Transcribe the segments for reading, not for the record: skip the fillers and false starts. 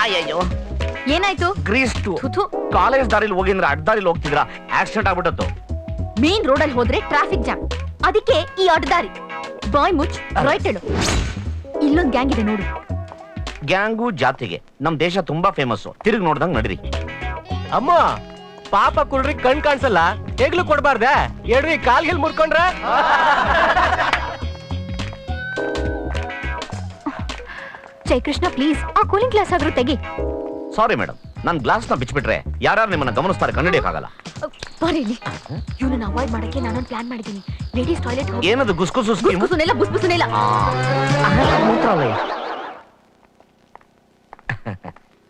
ಅಯ್ಯಯ್ಯೋ ಏನಾಯ್ತು? Greece to college ದಾರಿಲಿ ಹೋಗಿಂದ್ರೆ ಅಡ್ಡದಾರಿಲಿ ಹೋಗ್ತಿದ್ರ ಆಕ್ಸಿಡೆಂಟ್ ಆಗ್ಬಿಟ್ಟತ್ತು. ಮೇನ್ ರೋಡಲ್ಲಿ ಹೋದ್ರೆ ಟ್ರಾಫಿಕ್ ಜಾಮ್, ಅದಕ್ಕೆ ಈ ಅಡ್ಡದಾರಿ. ಬಾಯ್ ಮುಚ್, ರೈಟ್ ಹೇಳು. ಇಲ್ಲೊಂದ್ ಗ್ಯಾಂಗ್ ಇದೆ ನೋಡು. ಗ್ಯಾಂಗು ಜಾತಿಗೆ ನಮ್ ದೇಶ ತುಂಬಾ ಫೇಮಸ್. ತಿರುಗಿ ನೋಡ್ದಂಗ್ ನಡ್ರಿ. ಅಮ್ಮ ಪಾಪ ಕುಳ್ರಿ ಕಣ್ ಕಾಣಿಸಲ್ಲ, ಹೆಗ್ಲು ಕೊಡ್ಬಾರ್ದೆ? ಹೇಳ್ರಿ ಕಾಲ್ಗಿಲ್ ಮುರ್ಕೊಂಡ್ರ. ಜಯಕೃಷ್ಣ ಪ್ಲೀಸ್ ಆ ಕೂಲಿಂಗ್ ಗ್ಲಾಸ್ ಆದ್ರೂ ತೆಗಿ. ಸಾರಿ ಮೇಡಮ್, ನನ್ ಗ್ಲಾಸ್ ನ ಬಿಚ್ಬಿಟ್ರೆ ಯಾರು ನಿಮ್ಮನ್ನ ಗಮನಿಸ್ತಾರೆ, ಕಂಡಿಡಿಯಕ್ಕಾಗಲ್ಲ. ಇವನನ್ನ ಅವಾಯ್ಡ್ ಮಾಡಕ್ಕೆ ನಾನೊಂದು ಪ್ಲಾನ್ ಮಾಡಿದ್ದೀನಿ. ಲೇಡೀಸ್ ಟಾಯ್ಲೆಟ್ ಏನದು ಗುಸ್ಗುಸು ಗುಸ್ಗುಸುನೆಲ್ಲ ಬುಸ್ಬುಸುನೆಲ್ಲ.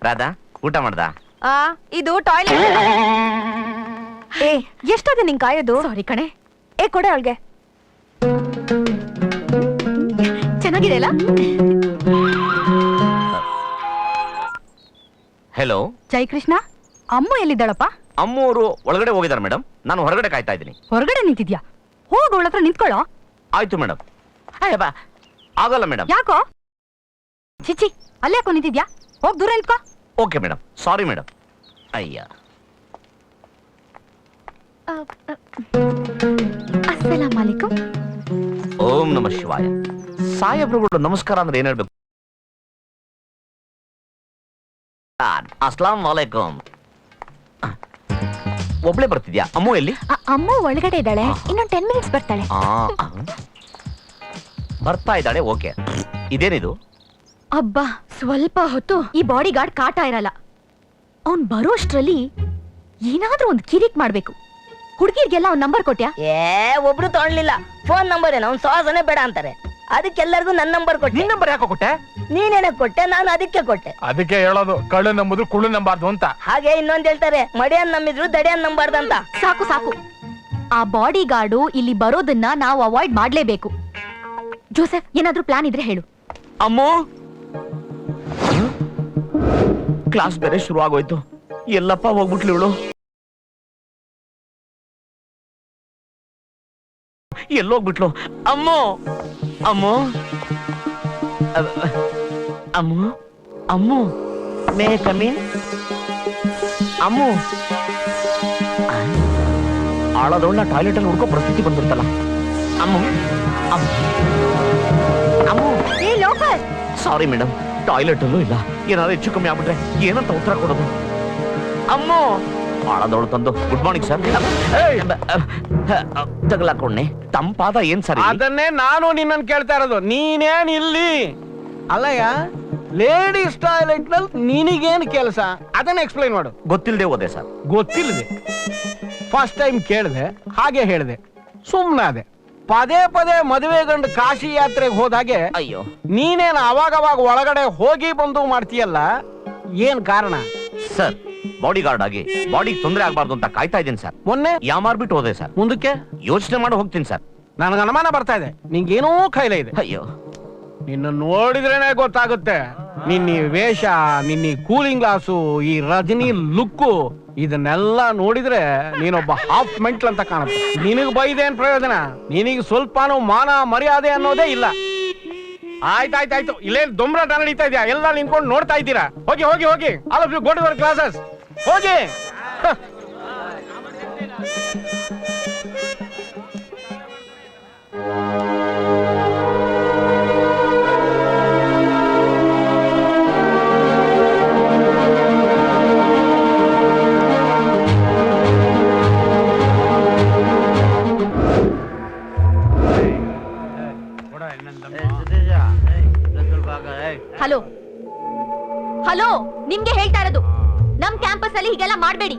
ರಾಧಾ ಊಟ ಮಾಡ್ದ? ಇದು ಟಾಯ್ಲೆಟ್. ಏ ಎಷ್ಟೊತ್ತೆ ನಿಂಗೆ ಕಾಯೋದು? ಸಾರಿ ಕಣೆ. ಏ ಕೊಡೆ ಅವಳಿಗೆ. ಚೆನ್ನಾಗಿದೆ ಅಲ್ಲ? ಹೆಲೋ ಜಯಕೃಷ್ಣ, ಅಮ್ಮು ಎಲ್ಲಿದ್ದಾಳಪ್ಪ? ಅಮ್ಮು ಅವರು ಒಳಗಡೆ ಹೋಗಿದ್ದಾರೆ ಮೇಡಮ್, ನಾನು ಹೊರಗಡೆ ಕಾಯ್ತಾ ಇದ್ದೀನಿ. ಹೊರಗಡೆ ನಿಂತಿದ್ಯಾ? ಹೋಗಿ ಅವಳ ಹತ್ರ ನಿಂತ್ಕೊಳ್ಳೋ. ಆಯ್ತು ಮೇಡಮ್. ಆಗಲ್ಲ ಮೇಡಮ್. ಯಾಕೋ? ಚಿಚ್ಚಿ ಅಲ್ಲೇ ಯಾಕೋ ನಿಂತಿದ್ಯಾ? ಹೋಗ್ ದೂರ ನಿಂತ್ಕೋ. Okay madam, sorry madam. ಅಯ್ಯ ಅಸ್ಸಲಾಂ ಅಲೈಕುಂ. ಓಂ ನಮಃ ಶಿವಾಯ. ಸಾಹೇಬ್ರುಗಳು ನಮಸ್ಕಾರ ಅಂದ್ರೆ ಏನ್ ಹೇಳ್ಬೇಕು? ಅಸ್ಲಾಂ ವಾಲೇಕುಂ. ಒಬ್ಳೆ ಬರ್ತಿದ್ಯಾ? ಅಮ್ಮು ಎಲ್ಲಿ? ಅಮ್ಮು ಒಳಗಡೆ ಇದ್ದಾಳೆ, ಇನ್ನೊಂದು 10 ಮಿನಿಟ್ಸ್ ಬರ್ತಾಳೆ. ಬರ್ತಾ ಇದ್ದಾಳೆ. ಓಕೆ, ಇದೇನಿದು? ಅಬ್ಬಾ ಸ್ವಲ್ಪ ಹೊತ್ತು ಈ ಬಾಡಿ ಗಾರ್ಡ್ ಕಾಟ ಇರಲ್ಲ. ಅವ್ನ್ ಬರೋಷ್ಟ್ರಲ್ಲಿ ಏನಾದ್ರೂ ಒಂದು ಕಿರಿಕ್ ಮಾಡ್ಬೇಕು. ಹುಡುಗಿರ್ಗೆಲ್ಲ ಅವ್ನ್ ನಂಬರ್ ಕೊಟ್ಯಾ? ಒಬ್ರು ತಗೊಳ್ಳಿಲ್ಲ. ಫೋನ್ ನಂಬರ್ ಏನೋ ಅವ್ನ್ ಸಾಸನೆ ಬೇಡ ಅಂತಾರೆ. ಅದಕ್ಕೆಲ್ಲರಿಗೂ ನನ್ನ ನಂಬರ್ ಕೊಟ್ಟೆ. ನಿನ್ ನಂಬರ್ ಯಾಕೋ ಕೊಟ್ಟೆ? ನೀನೇನಕ್ ಕೊಟ್ಟೆ? ನಾನು ಅದಕ್ಕೆ ಕೊಟ್ಟೆ. ಅದಕ್ಕೆ ಹೇಳೋದು ಕಳ್ಳು ನಂಬುದು ಕುಳ್ಳು ನಂಬಾರ್ದು ಅಂತ. ಹಾಗೆ ಇನ್ನೊಂದ್ ಹೇಳ್ತಾರೆ, ಮಡಿಯನ್ ನಂಬಿದ್ರು ದಡಿಯನ್ ನಂಬಾರ್ದಂತ. ಸಾಕು ಸಾಕು. ಆ ಬಾಡಿ ಗಾರ್ಡು ಇಲ್ಲಿ ಬರೋದನ್ನ ನಾವು ಅವಾಯ್ಡ್ ಮಾಡ್ಲೇಬೇಕು. ಜೋಸೆಫ್, ಏನಾದ್ರೂ ಪ್ಲಾನ್ ಇದ್ರೆ ಹೇಳು. ಅಮ್ಮು, ಕ್ಲಾಸ್ ಬೇರೆ ಶುರು ಆಗೋಯ್ತು. ಎಲ್ಲಪ್ಪ ಹೋಗ್ಬಿಟ್ಲು ಇವಳು. ಎಲ್ಲೋಗ್ಬಿಟ್ಲು? ಅಮ್ಮು ಅಮ್ಮು ಅಮ್ಮು ಅಮ್ಮು ಮೇ ಕಮೀನ್? ಅಮ್ಮು ಆಳದೊಳ್ಳ ಟಾಯ್ಲೆಟ್ ಅಲ್ಲಿ ಹುಡ್ಕೋ ಪರಿಸ್ಥಿತಿ ಬಂದಿರ್ತಲ್ಲ. ಅಮ್ಮು ಅಮ್ಮು ಸಾರಿ ಮೇಡಮ್, ಟಾಯ್ಲೆಟ್ ಅಲ್ಲೂ ಇಲ್ಲ. ಏನಾದ್ರು ಹೆಚ್ಚು ಕಮ್ಮಿ ಆಗ್ಬಿಟ್ರೆ ಏನಂತ ಉತ್ತರ ಕೊಡೋದು? ಅಮ್ಮು ಆಳದವಳು ತಂದು ಗುಡ್ ಮಾರ್ನಿಂಗ್ ಸರ್ ತಗಲಾಕೊಂಡೆ. ತಂಪಾದ ಏನ್ ಸರ್? ಅದನ್ನೇ ನಾನು ನಿನ್ನನ್ನು ಕೇಳ್ತಾ ಇರೋದು. ನೀನೇನ್ ಇಲ್ಲಿ? ಅಲ್ಲಯ್ಯ, ಲೇಡೀಸ್ ಟಾಯ್ಲೆಟ್ ನಲ್ಲಿ ನಿನಗೇನು ಕೆಲಸ? ಅದನ್ನ ಎಕ್ಸ್ಪ್ಲೈನ್ ಮಾಡು. ಗೊತ್ತಿಲ್ಲದೆ ಹೋದೆ ಸರ್. ಗೊತ್ತಿಲ್ಲದೆ ಫಸ್ಟ್ ಟೈಮ್ ಕೇಳಿದೆ, ಹಾಗೆ ಹೇಳಿದೆ, ಸುಮ್ಮನಾದೆ. ಪದೇ ಪದೇ ಮದುವೆ ಗಂಡು ಕಾಶಿ ಯಾತ್ರೆಗೆ ಹೋದಾಗೆ ಅಯ್ಯೋ ನೀನೇನು ಅವಾಗವಾಗ ಒಳಗಡೆ ಹೋಗಿ ಬಂದು ಮಾಡ್ತೀಯಲ್ಲ, ಏನ್ ಕಾರಣ? ಸರ್, ಬಾಡಿ ಗಾರ್ಡ್ ಆಗಿ ಬಾಡಿಗೆ ತೊಂದರೆ ಆಗ್ಬಾರ್ದು ಅಂತ ಕಾಯ್ತಾ ಇದ್ದೀನಿ ಸರ್. ಮೊನ್ನೆ ಯಾಮಾರ್ಬಿಟ್ಟು ಹೋದೆ ಸರ್. ಮುಂದಕ್ಕೆ ಯೋಚನೆ ಮಾಡಿ ಹೋಗ್ತೀನಿ ಸರ್. ನನಗೆ ಅನುಮಾನ ಬರ್ತಾ ಇದೆ, ನಿಂಗೇನೋ ಕಾಯಿಲೆ ಇದೆ. ಅಯ್ಯೋ, ನಿನ್ನ ನೋಡಿದ್ರೇನೆ ಗೊತ್ತಾಗುತ್ತೆ. ನಿನ್ನ ವೇಷ, ನಿನ್ನ ಕೂಲಿಂಗ್ ಗ್ಲಾಸು, ಈ ರಜನಿ ಲುಕ್ಕು, ಇದನ್ನೆಲ್ಲ ನೋಡಿದ್ರೆ ನೀನೊಬ್ಬ ಹಾಫ್ ಮೆಂಟ್ಲ್ ಅಂತ ಕಾಣುತ್ತೆ. ನಿನಗ್ ಬೈದೇನ್ ಪ್ರಯೋಜನ? ನಿನಗೆ ಸ್ವಲ್ಪನೂ ಮಾನ ಮರ್ಯಾದೆ ಅನ್ನೋದೇ ಇಲ್ಲ. ಆಯ್ತಾಯ್ತಾಯ್ತು, ಇಲ್ಲೇ ದೊಂಬರಾಟ ನಡೀತಾ ಇದೆಯಾ? ಎಲ್ಲ ನಿಂತ್ಕೊಂಡು ನೋಡ್ತಾ ಇದ್ದೀರಾ? ಹೋಗಿ ಹೋಗಿ ಹೋಗಿ, all of you go to your classes. ಹೋಗಿ. ಹಲೋ ಹಲೋ, ನಿಮ್ಗೆ ಹೇಳ್ತಾ ಇರೋದು, ನಮ್ ಕ್ಯಾಂಪಸ್ ಅಲ್ಲಿ ಹೀಗೆಲ್ಲ ಮಾಡ್ಬೇಡಿ.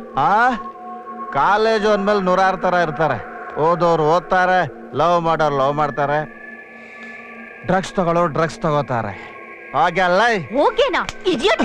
ಕಾಲೇಜ್ ಅಂದ್ಮೇಲೆ 100 ತರ ಇರ್ತಾರೆ. ಓದೋರು ಓದ್ತಾರೆ, ಲವ್ ಮಾಡೋರು ಲವ್ ಮಾಡ್ತಾರೆ, ಡ್ರಗ್ಸ್ ತಗೊಳ್ಳೋರು ಡ್ರಗ್ಸ್ ತಗೋತಾರೆ. ಹಾಗೆಲ್ಲ ಓಕೆನಾ ಇಡಿಯಟ್?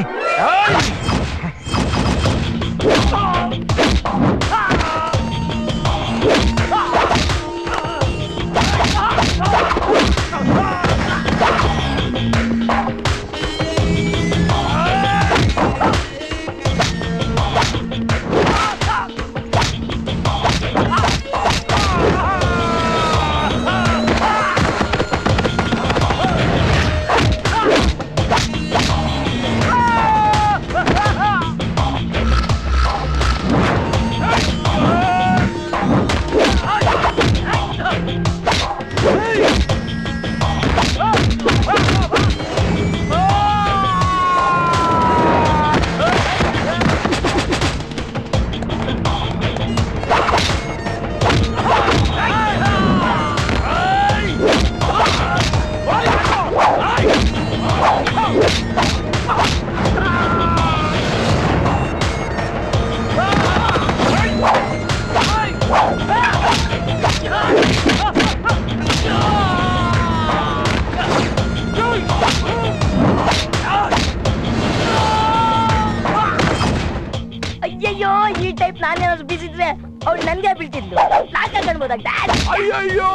ಅಯ್ಯಯ್ಯೋ, ಈ ಟೈಪ್ ನಾನೇನಾದ್ರು ಬೀಸಿದ್ರೆ ಅವ್ಳು ನನ್ಗೆ ಬೀಳ್ತಿದ್ಲು. ನಾಕ ಕಾಣ್ಬೋದಾಗ ಅಯ್ಯಯ್ಯೋ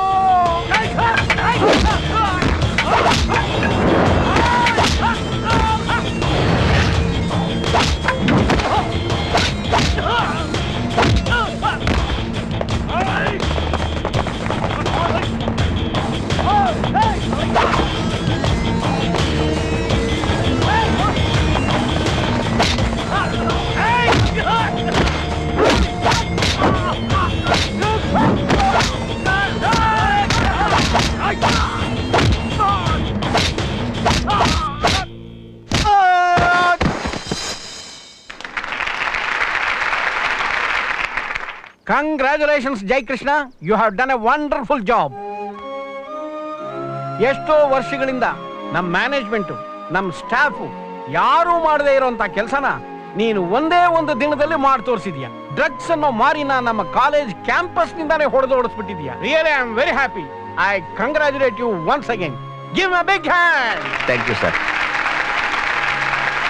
congratulations Jayakrishna, you have done a wonderful job. ಎಷ್ಟೋ ವರ್ಷಗಳಿಂದ ನಮ್ಮ ಮ್ಯಾನೇಜ್ಮೆಂಟು, ನಮ್ಮ ಸ್ಟಾಫು ಯಾರೂ ಮಾಡದೇ ಇರೋಂಥ ಕೆಲಸನ ನೀನು ಒಂದೇ ಒಂದು ದಿನದಲ್ಲಿ ಮಾಡಿ ತೋರಿಸಿದ್ಯಾ. ಡ್ರಗ್ಸ್ ಅನ್ನೋ ಮಾರಿನ ನಮ್ಮ ಕಾಲೇಜ್ ಕ್ಯಾಂಪಸ್ ನಿಂದಾನೇ ಹೊಡೆದೋಡಿಸ್ಬಿಟ್ಟಿದ್ಯಾ. Really I am very happy. I congratulate you once again. Give a big hand. Thank you sir.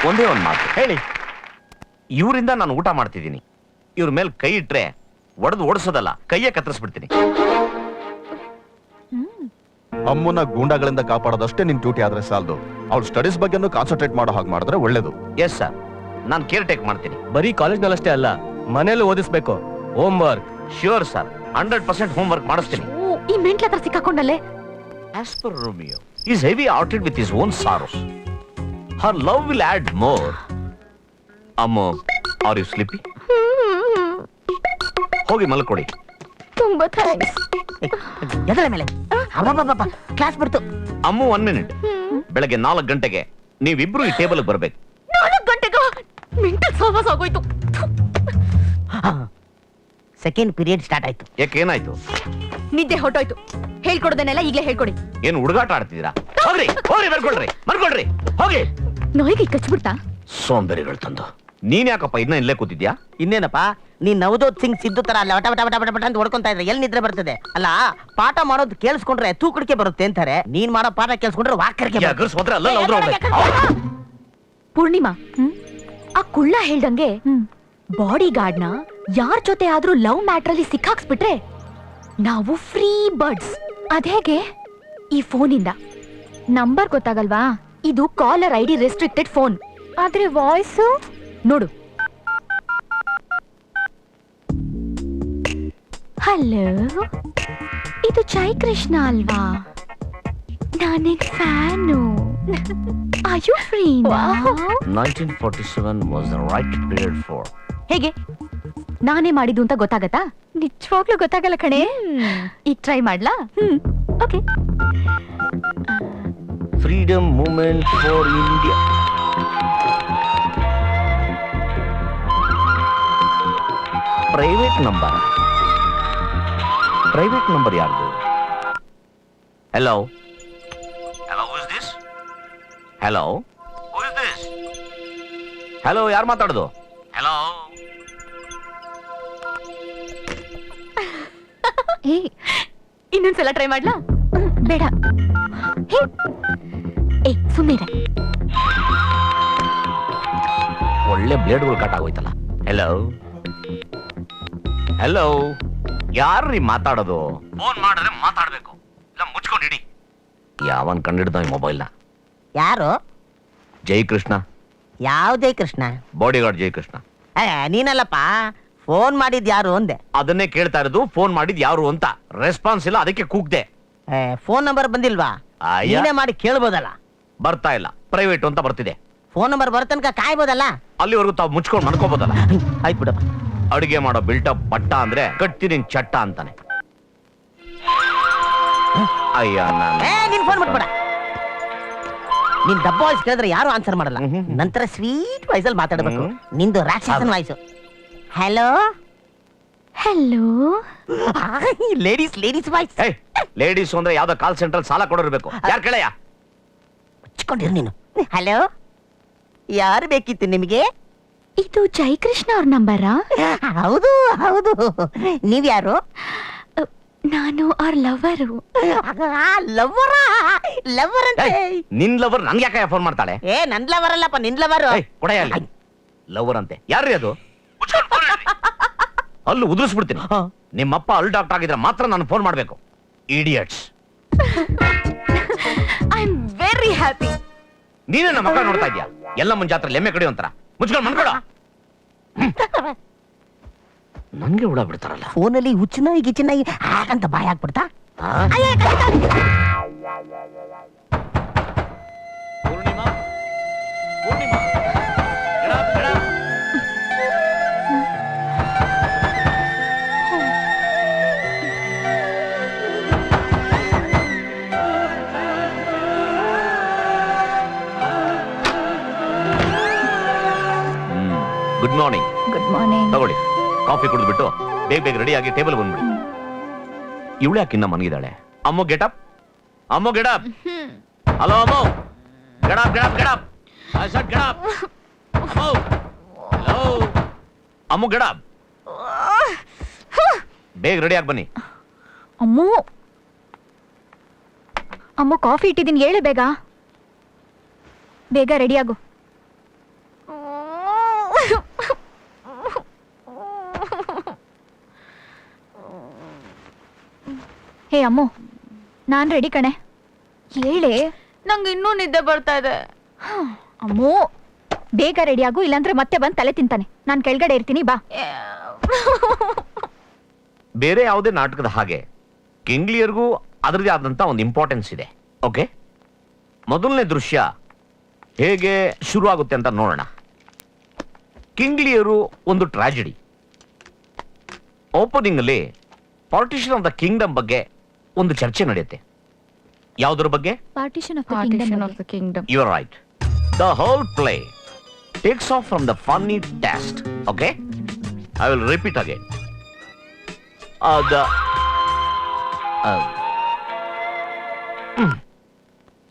ಒಂದೇ ಒಂದು ಮಾತು ಹೇಳಿ. ಇವರಿಂದ ನಾನು ಊಟ ಮಾಡ್ತಿದ್ದೀನಿ, ಇವ್ರ ಮೇಲೆ ಕೈ ಇಟ್ರೆ ಒಡೆದು ಓಡಿಸೋದಲ್ಲ, ಕೈಯೇ ಕತ್ತರಿಸ್ಬಿಡ್ತೀನಿ. ಅಮ್ಮನ ಗೂಂಡಾಗಳಿಂದ ಕಾಪಾಡೋದಷ್ಟೇ ನಿನ್ ಡ್ಯೂಟಿ ಆದ್ರೆ ಸಾಲದು. ಅವ್ಳ ಸ್ಟಡೀಸ್ ಬಗ್ಗೆನೂ ಕಾನ್ಸಂಟ್ರೇಟ್ ಮಾಡೋ ಹಾಗೆ ಮಾಡಿದ್ರೆ ಒಳ್ಳೇದು. ಎಸ್ ಸರ್, ನಾನು ಕೇರ್ ಟೇಕ್ ಮಾಡ್ತೀನಿ. ಬರೀ ಕಾಲೇಜ್ನಲ್ಲಷ್ಟೇ ಅಲ್ಲ, ಮನೇಲಿ ಓದಿಸ್ಬೇಕು. Home work. Sure sir, 100% home work ಮಾಡಿಸ್ತೀನಿ. ಈ ಮೆಂಟ್ಲ ಹತ್ರ ಸಿಕ್ಕಾಕೊಂಡಲ್ಲೇ. As per Romeo, he is heavy-hearted with his own sorrows. Her love will add more. Ammo, are you sleepy? ಹೋಗಿ ಮಲ್ಕೊಡಿ. ತುಂಬಾ ಥ್ಯಾಂಕ್ಸ್. ಎದಳ ಮೇಲೆ ಕ್ಲಾಸ್ ಬಿಡ್ತು. ಅಮ್ಮು 1 minute. ಬೆಳಗ್ಗೆ 4 ಗಂಟೆಗೆ ನೀವಿಬ್ರು ಈ ಟೇಬಲ್ ಬರ್ಬೇಕು. 4 ಗಂಟೆಗೆ ಮೆಂಟಲ್ ಸೋವಾಸ್ ಆಗೋಯ್ತು. ಸೆಕೆಂಡ್ ಪೀರಿಯಡ್ ಸ್ಟಾರ್ಟ್ ಆಯ್ತು. ಯಾಕೆ, ಏನಾಯ್ತು? ನಿದ್ದೆ ಹೊಟ್ಟೋಯ್ತು. ಹೇಳ್ಕೊಡೋದನ್ನೆಲ್ಲ ಈಗಲೇ ಹೇಳ್ಕೊಡಿ. ಏನು ಹುಡುಗಾಟ ಆಡ್ತಿದ್ದೀರಾ? ಹೋಗ್ರಿ ಹೋಗ್ರಿ, ಮಲ್ಕೊಳ್ರಿ ಹೋಗಿ. ನಾಯಿಗೆ ಕಚ್ಬಿಡ್ತಾ? ಸೋಂಬೇರಿಗಳು ತಂದು. ನೀನ್ ಯಾಕಪ್ಪ ಇನ್ನ ಇಲ್ಲೇ ಕೂತಿದ್ಯಾ? ಇನ್ನೇನಪ್ಪ, ನೀನ್ ನವದೋತ್ ಸಿಂಗ್ ಸಿದ್ದು ತರ ಅಲ್ಲ ವಟ ವಟ ವಟ ವಟ ಅಂತ ಹೊಡ್ಕೊಂತಾ ಇದ್ರೆ ಎಲ್ಲಿ ನಿದ್ರೆ ಬರ್ತದೆ? ಅಲ್ಲ, ಪಾಠ ಮಾಡೋದು ಕೇಳಿಸ್ಕೊಂಡ್ರೆ ತೂಕಡಿಕೆ ಬರುತ್ತೆ ಅಂತಾರೆ. ನೀನ್ ಮಾಡೋ ಪಾಠ ಕೇಳಿಸ್ಕೊಂಡ್ರೆ ವಾಕರಿಕೆ ಪೂರ್ಣಿಮಾ, ಆ ಕುಳ್ಳ ಹೇಳ್ದಂಗೆ ಬಾಡಿ ಗಾರ್ಡ್ನ ಯಾರ್ ಜೊತೆ ಆದ್ರೂ ಲವ್ ಮ್ಯಾಟ್ರಲ್ಲಿ ಸಿಕ್ಕಾಕ್ಸ್ಬಿಟ್ರೆ ನಾವು ಫ್ರೀ ಬರ್ಡ್ಸ್. ಅದೇಗೆ? ಈ ಫೋನಿಂದ ನಂಬರ್ ಗೊತ್ತಾಗಲ್ವಾ? ಇದು ಕಾಲರ್ ಐಡಿ ರೆಸ್ಟ್ರಿಕ್ಟೆಡ್ ಫೋನ್. ಆದ್ರೆ ವಾಯ್ಸ್ ನೋಡು. ಹಲೋ, ಇದು ಜಯಕೃಷ್ಣ ಅಲ್ವಾ? ನಾನಿನ್ fan. Are you free now? 1947 was the right period for. ಹೇಗೆ ನಾನೇ ಮಾಡಿದ್ದು ಅಂತ ಗೊತ್ತಾಗತ್ತಾ? ನಿಜವಾಗ್ಲೂ ಗೊತ್ತಾಗಲ್ಲ ಕಣೆ. ಈಗ ಟ್ರೈ ಮಾಡ್ಲಾ? Okay. Freedom movement for India. Private number ಯಾರ್ದು? Hello, who is this? Hello, who is this? Hello, ಯಾರು ಮಾತಾಡೋದು? ಹೆಲೋ. ಹೇ, ಇನ್ನೊಂದ್ಸಲ ಟ್ರೈ ಮಾಡ್ಲಾ? ಬೇಡ. ಏ, ಸುಮ್ಮನೆ. ಒಳ್ಳೆ ಬ್ಲೇಡ್ಗಳು ಕಟ್ ಆಗೋಯ್ತಲ್ಲ. ಹೆಲೋ, ಹೆಲೋ, ಯಾರ್ರೀ ಮಾತಾಡೋದು? ಫೋನ್ ಮಾಡಿದ್ರೆ ಮಾತಾಡ್ಬೇಕು, ಇಲ್ಲ ಮುಚ್ಕೊಂಡಿಡಿ. ಯಾವನ್ ಕಂಡಿಡ್ದ ಈ ಮೊಬೈಲ್ನ? ಯಾರು? ಜಯಕೃಷ್ಣ. ಯಾವ ಜಯಕೃಷ್ಣ? ಬಾಡಿಗಾರ್ಡ್ ಜಯಕೃಷ್ಣ. ನೀನಲ್ಲಪ್ಪ. ಫೋನ್ ಮಾಡಿದ್ ಯಾರು ಅಂದೆ. ಅದನ್ನೇ ಕೇಳ್ತಾ ಇರೋದು, ಫೋನ್ ಮಾಡಿದ್ ಯಾರು ಅಂತ. ರೆಸ್ಪಾನ್ಸ್ ಇಲ್ಲ, ಅದಕ್ಕೆ ಕೂಗ್ದೆ. ಫೋನ್ ನಂಬರ್ ಬಂದಿಲ್ವಾ? ನೀನೇ ಮಾಡಿ ಕೇಳ್ಬೋದಲ್ಲ. ಬರ್ತಾ ಇಲ್ಲ, ಪ್ರೈವೇಟ್ ಅಂತ ಬರ್ತಿದೆ. ಫೋನ್ ನಂಬರ್ ಬರ್ತನಕ ಕಾಯ್ಬೋದಲ್ಲ. ಅಲ್ಲಿವರೆಗೂ ತಾವು ಮುಚ್ಕೊಂಡು ಮನ್ಕೋಬೋದಲ್ಲ. ಆಯ್ತು ಬಿಡಪ್ಪ. ಅಡುಗೆ ಮಾಡೋ ಬಿಲ್ಟಪ್ ಬಟ್ಟ ಅಂದ್ರೆ ಕಟ್ತೀನಿ ಚಟ್ಟ ಅಂತಾನೆ. ಅಯ್ಯ, ನೀನ್ ಫೋನ್ ಮಾಡ್ಬೇಡ. ನಿನ್ ಡಬ್ಬ ವಾಯ್ಸ್ ಕೇಳಿದ್ರೆ ಯಾರು ಆನ್ಸರ್ ಮಾಡಲ್ಲ. ನಂತರ ಸ್ವೀಟ್ ವಾಯ್ಸ್ ಅಲ್ಲಿ ಮಾತಾಡಬೇಕು. ನಿಂದು ರಾಕ್ಷಸನ್ voice. Hello hello. Ladies voice. Ladies ಅಂದ್ರೆ ಯಾವ್ದೋ ಕಾಲ್ ಸೆಂಟ್ರಲ್ ಸಾಲ ಕೊಡೋರ್ಬೇಕು. ಯಾರು ಕೇಳಯ್ಯ? ಮುಚ್ಕೊಂಡಿರು ನೀನು. ಹಲೋ, ಯಾರು ಬೇಕಿತ್ತು ನಿಮಗೆ? ಇದು ಜಯಕೃಷ್ಣ ಅವ್ರ ನಂಬರಾ? ಹೌದು ಹೌದು, ನೀವ್ಯಾರು? ನಾನು ಅವ್ರ ಲವರು. ಲವ್ವರ? ಲವ್ವರ್ ಅಂತ? ನಿನ್ ಲವರ್ ನನ್ಗೆ ಯಾಕೆ ಫೋನ್ ಮಾಡ್ತಾಳೆ? ಏ, ನನ್ ಲವರ್ ಅಲ್ಲಪ್ಪ, ನಿನ್ ಲವರ್. ಕೊಡೆಯ ಲವರ್ ಅಂತೆ. ಯಾರ್ರೀ ಅದು? ಅಲ್ಲೂ ಉದುರಿಸ್ಬಿಡ್ತೀನಿ. ನಿಮ್ಮಪ್ಪ ಅಲ್ ಡಾಕ್ಟರ್ ಆಗಿದ್ರೆ ಮಾತ್ರ ನಾನು ಫೋನ್ ಮಾಡ್ಬೇಕು. Idiots. I am very happy. ನೀನೇ ನಮ್ಮ ಮಕ್ಕಳ ನೋಡ್ತಾ ಇದ್ಯಾ? ಎಲ್ಲ ಮುಂಜಾತ್ರೆ ಎಮ್ಮೆ ಕಡಿ ಒಂಥರ ಮುಚ್ಕೊಂಡು ಮನ್ಕೊಡ. ನಂಗೆ ಹುಳ ಬಿಡ್ತಾರಲ್ಲ. ಫೋನಲ್ಲಿ ಹುಚ್ಚನಾಯಿ ಗಿಚ್ಚನಾಯಿ ಹಾಗಂತ ಬಾಯ್ ಹಾಕ್ಬಿಡ್ತಾ? ಪೂರ್ಣಿಮಾ, ಪೂರ್ಣಿಮಾ, ಎಡ, ಎಡ. Good morning. Good morning. ತಗೊಳ್ಳಿ, ಕಾಫಿ ಕುಡಿದ್ಬಿಟ್ಟು ಬೇಗ ಬೇಗ ರೆಡಿ ಆಗಿ ಟೇಬಲ್ ಬಂದ್ಬಿಡಿ. ಇವಳು ಯಾಕಿನ್ನ ಮನಗಿದ್ದಾಳೆ? Ammu get up, Ammu get up. Hello Ammu, get up get up get up. I said get up. Ammu, hello Ammu get up. ಬೇಗ ರೆಡಿ ಆಗಿ ಬನ್ನಿ. ಅಮ್ಮು, ಅಮ್ಮು ಕಾಫಿ ಇಟ್ಟಿದ್ದೀನಿ, ಹೇಳು ಬೇಗ. ಬೇಗ ರೆಡಿ ಆಗು. ಹೇ ಅಮ್ಮು, ನಾನ್ ರೆಡಿ ಕಣೆ, ಹೇಳೆ. ನಂಗೆ ಇನ್ನೂ ನಿದ್ದೆ ಬರ್ತಾ ಇದೆ. ಅಮ್ಮು, ಬೇಗ ರೆಡಿ ಆಗು, ಇಲ್ಲಾಂದ್ರೆ ಮತ್ತೆ ಬಂದು ತಲೆ ತಿಂತಾನೆ. ನಾನು ಕೆಳಗಡೆ ಇರ್ತೀನಿ, ಬಾ. ಬೇರೆ ಯಾವುದೇ ನಾಟಕದ ಹಾಗೆ ಕಿಂಗ್ಲಿಯರ್ಗೂ ಅದರದೇ ಆದಂತ ಒಂದು ಇಂಪಾರ್ಟೆನ್ಸ್ ಇದೆ. ಓಕೆ, ಮೊದಲನೇ ದೃಶ್ಯ ಹೇಗೆ ಶುರು ಆಗುತ್ತೆ ಅಂತ ನೋಡೋಣ. ಕಿಂಗ್ಲಿಯರು ಒಂದು ಟ್ರಾಜಿಡಿ. ಓಪನಿಂಗ್ ಅಲ್ಲಿ ಪಾರ್ಟಿಷನ್ ಆಫ್ ದ ಕಿಂಗ್ಡಮ್ ಬಗ್ಗೆ ಒಂದು ಚರ್ಚೆ ನಡೆಯುತ್ತೆ. ಯಾವುದರ ಬಗ್ಗೆ? Partition of the kingdom. You are right. The whole play takes off from the funny test. Okay, I will repeat again.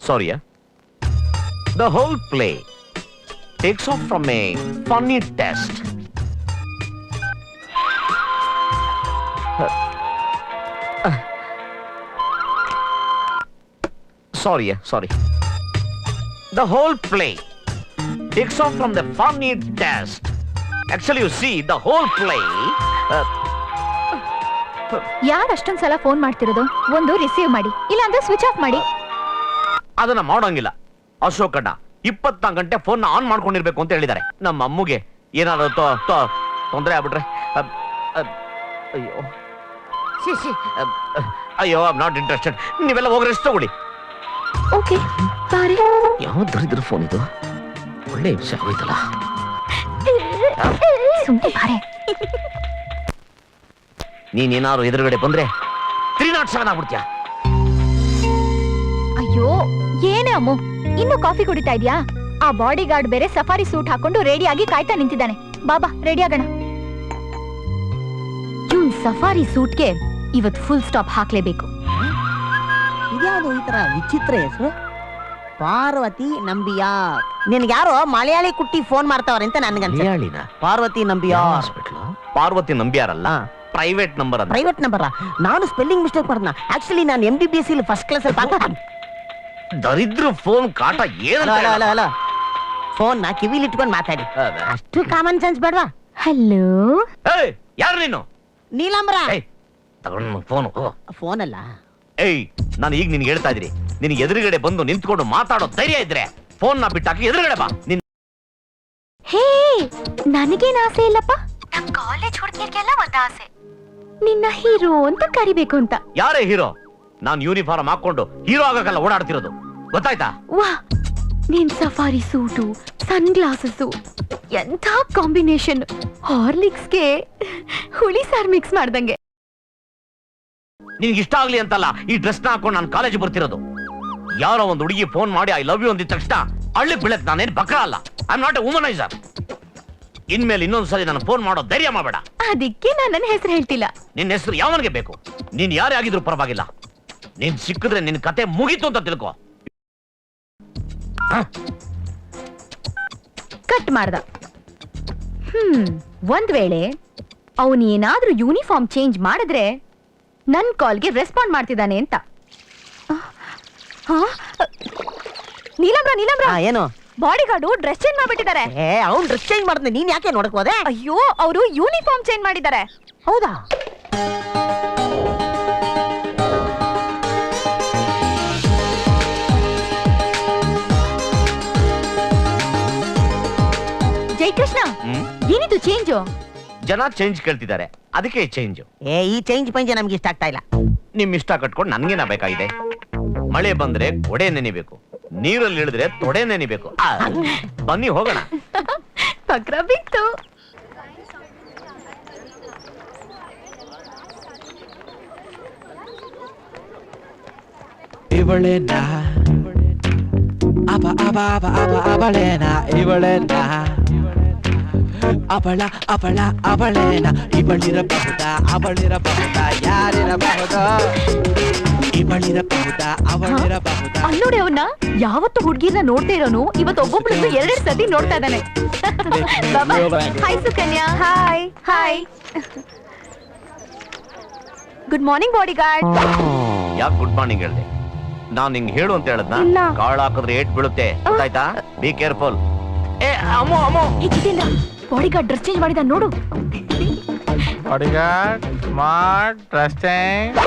Sorry, the whole play takes off from a funny test. Sorry. The whole play takes off from the funny test. Actually, you see, the whole play... ಯಾರು ಅಷ್ಟೊಂದ್ ಸಲ phone ಮಾಡ್ತಿರೋದು? ಒಂದು receive ಮಾಡಿ, ಇಲ್ಲ ಅಂದ್ರೆ switch off ಮಾಡಿ. ಅದನ್ನ ಮಾಡೋಂಗಿಲ್ಲ ಅಶೋಕಣ್ಣ. 24 ಗಂಟೆ ಫೋನ್ ಆನ್ ಮಾಡ್ಕೊಂಡಿರ್ಬೇಕು ಅಂತ ಹೇಳಿದ್ದಾರೆ. ನಮ್ಮ ಅಮ್ಮಗೆ ಏನಾದ್ರು ತೊಂದರೆ ಆಗ್ಬಿಟ್ರೆ ಅಯ್ಯೋ ಐ ಆಮ್ ನಾಟ್ ಇಂಟ್ರೆಸ್ಟೆಡ್. ನೀವೆಲ್ಲ ಹೋಗಿ ರೆಸ್ಟ್ ತಗೊಳ್ಳಿ. ಓಕೆ, ಬಾರಿ. ಯಾವ ದರಿದ್ರ ಫೋನ್ ಇದು? ಒಳ್ಳೆ ವಿಷಯ ಆಗೋಯ್ತಲ್ಲ. ಸುಮ್ಮನೆ ಬಾರೆ. ನೀನೇನಾದ್ರು ಎದುರುಗಡೆ ಬಂದ್ರೆ 307 ಆಗ್ಬಿಡ್ತೀಯ. ಅಯ್ಯೋ, ಏನೇ ಅಮ್ಮು, ಇನ್ನು ಕಾಫಿ ಕುಡಿತಾ ಇದ್ಯಾ? ಆ ಬಾಡಿ ಗಾರ್ಡ್ ಬೇರೆ ಸಫಾರಿ ಸೂಟ್ ಹಾಕೊಂಡು ರೆಡಿ ಆಗಿ ಕಾಯ್ತಾ ನಿಂತಿದ್ದಾನೆ. ಬಾಬಾ, ರೆಡಿ ಆಗೋಣ. ಇವನ್ ಸಫಾರಿ ಸೂಟ್ಗೆ ಇವತ್ತು ಫುಲ್ ಸ್ಟಾಪ್ ಹಾಕ್ಲೇಬೇಕು. ಇದ್ಯಾವುದು ಈ ತರ ವಿಚಿತ್ರ ಹೆಸರು? ಪಾರ್ವತಿ ನಂಬಿಯಾರ್. ನಿನ್ಗೆ ಯಾರೋ ಮಲಯಾಳಿ ಕುಟ್ಟಿ ಫೋನ್ ಮಾಡ್ತಾವ್ರೆ ಅಂತ ನನ್ಗನ್ಸ. ಪಾರ್ವತಿ ನಂಬಿಯಾರ್ ಹಾಸ್ಪಿಟಲ್. ಪಾರ್ವತಿ ನಂಬಿಯಾರಲ್ಲ, ಪ್ರೈವೇಟ್ ನಂಬರ್. Private number? ನಾನು ಸ್ಪೆಲ್ಲಿಂಗ್ ಮಿಸ್ಟೇಕ್ ಮಾಡ್ದ. ಆಕ್ಚುಲಿ ನಾನು MBBS ಇಲ್ಲಿ ಫಸ್ಟ್ ಕ್ಲಾಸ್ ಅಲ್ಲಿ. ದರಿದ್ರ ಫೋನ್ ಕಾಟ ಏನು? ಫೋನ್ ನ ಕಿವಿಲಿ ಇಟ್ಕೊಂಡು ಮಾತಾಡಿ, ಅಷ್ಟು ಕಾಮನ್ ಸೆನ್ಸ್ ಬೇಡವಾ? ಹಲೋ, ಯಾರು ನೀನು? ನೀಲಾಂಬರ. ತಗೊಂಡು ಫೋನ್. ಫೋನ್ ಅಲ್ಲ. ಏಯ್, ನಾನು ಈಗ ನಿನ್ಗೆ ಹೇಳ್ತಾ ಇದ್ದೀನಿ, ನಿನಗೆ ಎದುರುಗಡೆ ಬಂದು ನಿಂತ್ಕೊಂಡು ಮಾತಾಡೋ ಧೈರ್ಯ ಇದ್ರೆ ಫೋನ್ ನ ಬಿಟ್ಟಾಕಿ ಎದುರುಗಡೆ ಬಾ. ಹೇ, ನನಗೇನ್ ಆಸೆ ಇಲ್ಲಪ್ಪ. ನಮ್ ಕಾಲೇಜ್ ಹುಡುಗಿಯರಿಗೆಲ್ಲ ಒಂದ್ ಆಸೆ, ನಿನ್ನ ಹೀರೋ ಅಂತ ಕರಿಬೇಕು ಅಂತ. ಯಾರೇ ಹೀರೋ? ನಾನ್ ಯೂನಿಫಾರ್ಮ್ ಹಾಕೊಂಡು ಹೀರೋ ಆಗಕ್ಕಲ್ಲ ಓಡಾಡ್ತಿರೋದು, ಗೊತ್ತಾಯ್ತಾ? ವಾ, ನೀನ್ ಸಫಾರಿ ಸೂಟು, ಸನ್ ಗ್ಲಾಸಸ್, ಎಂಥ ಕಾಂಬಿನೇಷನ್. ಹಾರ್ಲಿಕ್ಸ್ಗೆ ಹುಳಿ ಸಾರ್ ಮಿಕ್ಸ್ ಮಾಡ್ದಂಗೆ. ನಿನ್ಗೆ ಇಷ್ಟ ಆಗ್ಲಿ ಅಂತಲ್ಲ ಈ ಡ್ರೆಸ್ ನ ಹಾಕೊಂಡು ನಾನು ಕಾಲೇಜ್ ಬರ್ತಿರೋದು. ಯಾರೋ ಒಂದು ಹುಡುಗಿ ಫೋನ್ ಮಾಡಿ ಐ ಲವ್ ಯು ಅಂದಿದ ತಕ್ಷಣ ಹಳ್ಳಿಕ್ ಬೀಳತ್. ನಾನೇನ್ ಬಕ್ರ ಅಲ್ಲ, I am not A womaniser. ಇನ್ಮೇಲೆ ಇನ್ನೊಂದ್ಸರಿ ನಾನು ಫೋನ್ ಮಾಡೋ ಧೈರ್ಯ ಮಾಡಬೇಡ. ಅದಕ್ಕೆ ನಾನು ನನ್ನ ಹೆಸರು ಹೇಳ್ತಿಲ್ಲ. ನಿನ್ನ ಹೆಸರು ಯಾವನಿಗೆ ಬೇಕು? ನೀನ್ ಯಾರೇ ಆಗಿದ್ರು ಪರವಾಗಿಲ್ಲ. ನೀನ್ ಸಿಕ್ಕಿದ್ರೆ ನಿನ್ ಕತೆ ಮುಗೀತು ಅಂತ ತಿಳ್ಕೊ. ಕಟ್ ಮಾಡ್ದ. ಒಂದ್ ವೇಳೆ ಅವನೇನಾದ್ರೂ ಯೂನಿಫಾರ್ಮ್ ಚೇಂಜ್ ಮಾಡಿದ್ರೆ ನನ್ ಕಾಲ್ಗೆ ರೆಸ್ಪಾಂಡ್ ಮಾಡ್ತಿದ್ದಾನೆ ಅಂತ. ನೀಲಂಬ್ರ ಏನು ಬಾಡಿ ಗಾರ್ಡು ಡ್ರೆಸ್ ಚೇಂಜ್ ಮಾಡ್ಬಿಟ್ಟಿದ್ದಾರೆ. ಅವ್ನ್ ಡ್ರೆಸ್ ಚೇಂಜ್ ಮಾಡಿದ್ರೆ ನೀನ್ ಯಾಕೆ ನೋಡಕ್ ಹೋದೆ? ಅಯ್ಯೋ, ಅವರು ಯೂನಿಫಾರ್ಮ್ ಚೇಂಜ್ ಮಾಡಿದ್ದಾರೆ. ಹೌದಾ? ಜಯಕೃಷ್ಣ, ಏನಿದು ಚೇಂಜು? ಜನ ಚೇಂಜ್ ಕೇಳ್ತಿದ್ದಾರೆ, ಅದಕ್ಕೆ ಚೇಂಜ್. ಈ ಚೇಂಜ್ ಪಂಚೆ ನಮ್ಗೆ ಇಷ್ಟ ಆಗ್ತಾ ಇಲ್ಲ. ನಿಮ್ ಇಷ್ಟ ಕಟ್ಕೊಂಡು ನನ್ಗೇನ ಬೇಕಾಗಿದೆ? ಮಳೆ ಬಂದ್ರೆ ಕೊಡೆ ನೆನಿಬೇಕು, ನೀರಲ್ಲಿ ಇಳಿದ್ರೆ ತೊಡೆ ನೆನಿಬೇಕು. ಬನ್ನಿ ಹೋಗೋಣ. ಪಕ್ರ ಬಿತ್ತು. ಇವಳೇನ ಅಬ ಅಬ ಅಬ ಅಬ ಅಬಳೇನ ಇವಳೇನ ಅವಳ ಅವಳ ಅವಳೇನ ಇವಳಿರಬಹುದ ಅವಳಿರಬಹುದ ಯಾರಿರಬಹುದು ಇವಳಿರಬಹುದ ಅವಳಿರಬಹುದ. ಅಲ್ಲೋಡಿ ಅವನ್ನ, ಯಾವತ್ತು ಹುಡ್ಗಿರ್ನ ನೋಡ್ತಾ ಇರೋನು ಇವತ್ತು ಒಬ್ಬೊಬ್ರು ಎರಡೆರಡು ಸತಿ ನೋಡ್ತಾ ಇದ್ದಾನೆ. Hi Sukanya. Hi hi. Good morning bodyguard. ಯಾಕೆ ಗುಡ್ ಮಾರ್ನಿಂಗ್ ಹೇಳ್ದೆ? ನಾನ್ ನಿಂಗೆ ಹೇಳು ಅಂತ ಹೇಳದ್ನ? ಇಲ್ಲ. ಕಾಳು ಹಾಕಿದ್ರೆ ಏಟ್ ಬೀಳುತ್ತೆ, ಗೊತ್ತಾಯ್ತಾ? Be careful. ಅಮ್ಮೋ ಅಮ್ಮೋ. ಬಾಡಿ ಗಾರ್ಡ್ ಡ್ರೆಸ್ ಚೇಂಜ್ ಮಾಡಿದ ನೋಡು. Smart dress change.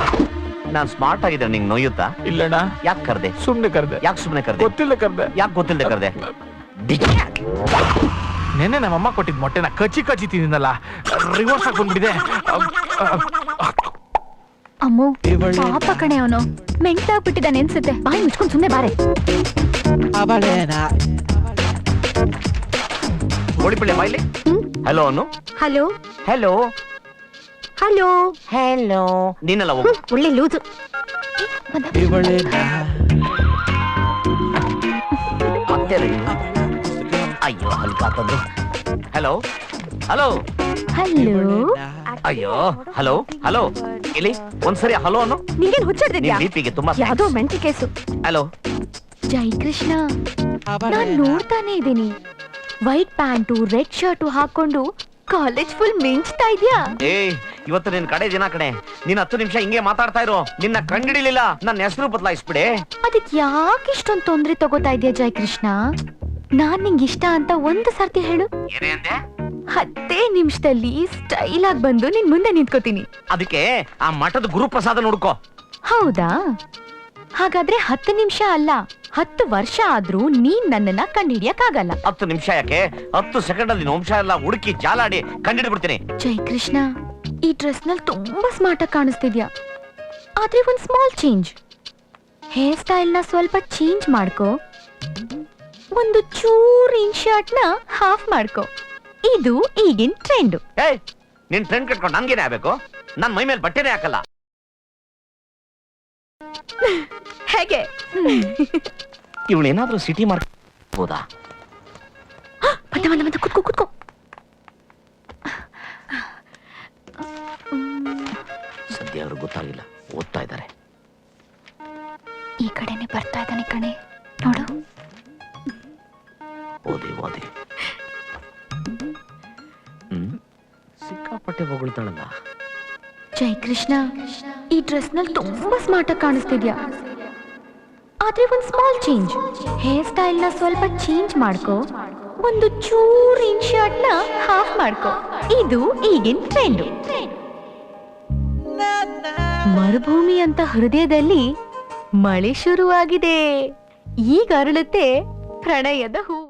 ನಾನ್ ಸ್ಮಾರ್ಟ್ ಆಗಿದ್ರೆ ನಿಂಗೆ ನೋಯುತ್ತಾ? ಇಲ್ಲಣ್ಣ, ಯಾಕೆ ಕರ್ದೆ? ಸುಮ್ನೆ ಕರ್ದೆ. ಯಾಕೆ ಸುಮ್ನೆ ಕರ್ದೆ? ಗೊತ್ತಿಲ್ಲ ಕರ್ದೆ. ಯಾಕೆ ಗೊತ್ತಿಲ್ಲದೆ ಕರ್ದೆ? ನೆನ್ನೆ ನಮ್ಮಮ್ಮ ಕೊಟ್ಟಿದ್ ಮೊಟ್ಟೆನ ಕಚ್ಚಿ ಕಚ್ಚಿ ತಿಂದಿನಲ್ಲ, ರಿವರ್ಸ್ ಆಗಿ ಬಂದ್ಬಿಟ್ಟಿದೆ. ಅಮ್ಮು, ಪಾಪ ಕಣೆ ಅವನು, ಮೆಂಟಾಗ್ಬಿಟ್ಟಿದ್ದಾನೆ ಅನ್ಸುತ್ತೆ. ಬಾಯಿ ಮುಚ್ಕೊಂಡು ಸುಮ್ನೆ ಬಾರೆ. ಅವಳೇನ ಓಡಿಬಿಳೆ ಬಾಯ್ಲಿ. ಹಲೋ ಅನ್ನು. Hello hello hello hello. ನೀನೆಲ್ಲ ಹೋಗು. ಒಳ್ಳೆ ಲೂಸು. ಇವಳೇನ ಮತ್ತೆ ಅಯ್ಯೋ ಹಲ್ಕಾತಂದು. Hello hello hello. ಅಯ್ಯೋ ಹಲೋ ಹಲೋ. ಇಲ್ಲಿ ಒಂದ್ಸರಿ ಹಲೋ ಅನ್ನು. ನಿಂಗೇನ್ ಹುಚ್ಚಿಡ್ದಿದ್ಯಾ? ಬಿಪಿಗೆ ತುಂಬಾ ಯಾವ್ದೋ mental case. Hello. Jai Krishna, ನಾನ್ ನೋಡ್ತಾನೆ ಇದ್ದೀನಿ. ವೈಟ್ ಪ್ಯಾಂಟು ರೆಡ್ ಶರ್ಟು ಹಾಕೊಂಡು ಕಾಲೇಜ್ ಫುಲ್ ಮಿಂಚ್ತಾ ಇದ್ಯಾ? ಇವತ್ತು ನಿನ್ ಕಡೆ ದಿನ ಕಣೆ. ನೀನ್ 10 ನಿಮಿಷ ಹಿಂಗೆ ಮಾತಾಡ್ತಾ ಇರೋ, ನಿನ್ನ ಕಂಡಿಡಿಲಿಲ್ಲ. ನನ್ನ ಹೆಸರು ಬದಲಾಯಿಸ್ಬಿಡೆ. ಅದಕ್ ಯಾಕೆ ಇಷ್ಟೊಂದು ತೊಂದ್ರೆ ತಗೋತಾ ಇದ್ಯಾ ಜೈ ಕೃಷ್ಣ? ನಾನ್ ನಿಂಗೆ ಇಷ್ಟ ಅಂತ ಒಂದು ಸರ್ತಿ ಹೇಳು. ಏನೇ ಅಂದೆ? 10 ನಿಮಿಷದಲ್ಲಿ ಸ್ಟೈಲ್ ಆಗಿ ಬಂದು ನಿನ್ ಮುಂದೆ ನಿಂತ್ಕೋತೀನಿ. ಅದಕ್ಕೆ ಆ ಮಠದ ಗುರುಪ್ರಸಾದ ನೋಡ್ಕೋ. ಹೌದಾ? ಹಾಗಾದ್ರೆ 10 ನಿಮಿಷ ಅಲ್ಲ, 10 ವರ್ಷ ಆದ್ರೂ ನೀನ್ ನನ್ನನ್ನ ಕಂಡಿಡಿಯಕ್ಕಾಗಲ್ಲ. 10 ನಿಮಿಷ ಯಾಕೆ, 10 ಸೆಕೆಂಡ್ ಅಲ್ಲಿ ವಂಶ ಎಲ್ಲ ಹುಡುಕಿ ಜಾಲಾಡಿ ಕಂಡಿಡ್ಬಿಡ್ತೀನಿ. ಜೈ ಕೃಷ್ಣ, ಈ ಡ್ರೆಸ್ ನಲ್ಲಿ ತುಂಬಾ ಸ್ಮಾರ್ಟ್ ಆಗಿ ಕಾಣಿಸ್ತಿದ್ಯಾ. ಆದ್ರೆ ಒಂದ್ ಸ್ಮಾಲ್ ಚೇಂಜ್. ಹೇರ್ ಸ್ಟೈಲ್ ನ ಸ್ವಲ್ಪ ಚೇಂಜ್ ಮಾಡ್ಕೋ. ಒಂದು ಚೂರ್ ಇನ್ ಶರ್ಟ್ ನ ಹಾಫ್ ಮಾಡ್ಕೋ. ಇದು ಈಗಿನ ಟ್ರೆಂಡ್. ನಿನ್ ಟ್ರೆಂಡ್ ಕಟ್ಕೊಂಡು ನನ್ಗೇನೆ ಆಗ್ಬೇಕು? ನನ್ ಮೈ ಮೇಲೆ ಬಟ್ಟೆನೇ ಹಾಕಲ್ಲ. ಹೇಗೆ? ಇವಳೇನಾದ್ರೂ ಸಿಟಿ ಮಾಡ್ಬೋದಾ? ಮತ್ತೆ ಕುತ್ಕೋ ಕುತ್ಕೋ. ಸದ್ಯ ಅವ್ರಿಗೆ ಗೊತ್ತಾಗಿಲ್ಲ, ಓದ್ತಾ ಇದ್ದಾರೆ. ಈ ಕಡೆನೆ ಬರ್ತಾ ಇದ್ದಾನೆ ಕಣೆ, ನೋಡು. ಓದಿ ಓದಿ. ಸಿಕ್ಕಾಪಟ್ಟೆ ಹೊಗಳ್ತಾಳಲ್ಲ. ಜೈ ಕೃಷ್ಣ, ಈ ಡ್ರೆಸ್ ನಲ್ಲಿ ತುಂಬಾ ಸ್ಮಾರ್ಟ್ ಆಗಿ ಕಾಣಿಸ್ತಿದ್ಯಾ. ಆದ್ರೆ ಒಂದ್ ಸ್ಮಾಲ್ ಚೇಂಜ್. ಹೇರ್ ಸ್ಟೈಲ್ ನ ಸ್ವಲ್ಪ ಚೇಂಜ್ ಮಾಡ್ಕೋ. ಒಂದು ಚೂರ್ ಇನ್ ಶರ್ಟ್ ನ ಹಾಫ್ ಮಾಡ್ಕೋ. ಇದು ಈಗಿನ ಟ್ರೆಂಡ್. ಮರುಭೂಮಿ ಅಂತ ಹೃದಯದಲ್ಲಿ ಮಳೆ ಶುರುವಾಗಿದೆ. ಈಗ ಅರಳುತ್ತೆ ಪ್ರಣಯದ ಹೂ.